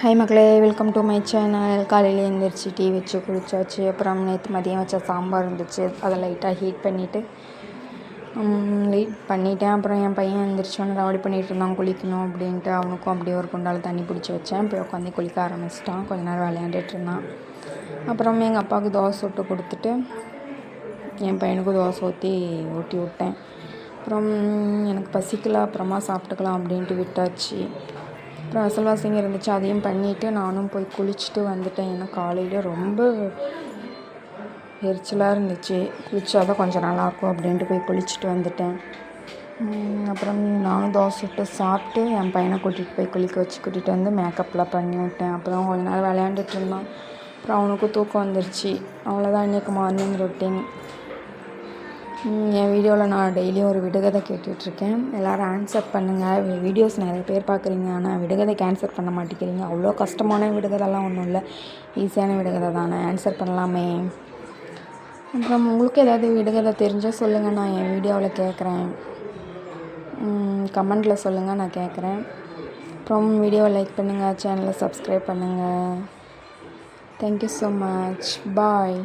Hi மக்களே, welcome to my channel. காலையில் எழுந்திரிச்சு டீ வச்சு குளிச்சாச்சு. அப்புறம் நேற்று மதியம் வச்ச சாம்பார் இருந்துச்சு, அதை லைட்டாக ஹீட் பண்ணிவிட்டேன். அப்புறம் என் பையன் எழுந்திரிச்சோன்னு ரவடி பண்ணிகிட்டு இருந்தான் குளிக்கணும் அப்படின்ட்டு. அவனுக்கும் அப்படியே ஒரு குண்டால் தண்ணி பிடிச்சி வச்சேன். போய் உட்காந்து குளிக்க ஆரம்பிச்சிட்டான். கொஞ்ச நேரம் விளையாண்டுட்டு இருந்தான். அப்புறம் எங்கள் அப்பாவுக்கு தோசை சுட்டு கொடுத்துட்டு என் பையனுக்கும் தோசை ஊட்டி விட்டேன். அப்புறம் எனக்கு பசிக்கல, அப்புறமா சாப்பிட்டுக்கலாம் அப்படின்ட்டு விட்டாச்சு. அப்புறம் அசல்வாசிங்க இருந்துச்சு, அதையும் பண்ணிவிட்டு நானும் போய் குளிச்சுட்டு வந்துட்டேன். ஏன்னா காலையில் ரொம்ப எரிச்சலாக இருந்துச்சு. குளித்தா தான் கொஞ்சம் நல்லாயிருக்கும் அப்படின்ட்டு போய் குளிச்சுட்டு வந்துட்டேன். அப்புறம் நானும் தோசை சுட்டு சாப்பிட்டு என் பையனை கூட்டிகிட்டு போய் குளிக்க வச்சு கூட்டிகிட்டு வந்து மேக்கப்லாம் பண்ணி விட்டேன். அப்புறம் கொஞ்ச நேரம் விளையாண்டுட்டு இருந்தான். அப்புறம் அவனுக்கும் தூக்கம் வந்துருச்சு. அவ்வளோதான் இன்றைக்கி மார்னிங் ரொட்டீன். என் வீடியோவில் நான் டெய்லியும் ஒரு விடுகதை கேட்டுட்ருக்கேன். எல்லோரும் ஆன்சர் பண்ணுங்கள். வீடியோஸ் நிறைய பேர் பார்க்குறீங்க, ஆனால் விடுகதைக்கு ஆன்சர் பண்ண மாட்டேங்கிறீங்க. அவ்வளோ கஷ்டமான விடுகதைலாம் ஒன்றும் இல்லை, ஈஸியான விடுகதை தானே, ஆன்சர் பண்ணலாமே. அப்புறம் உங்களுக்கு ஏதாவது விடுகதை தெரிஞ்சால் சொல்லுங்கள், நான் என் வீடியோவில் கேட்குறேன். கமெண்டில் சொல்லுங்கள், நான் கேட்குறேன். அப்புறம் வீடியோவை லைக் பண்ணுங்கள், சேனலை சப்ஸ்கிரைப் பண்ணுங்கள். Thank you so much. பாய்.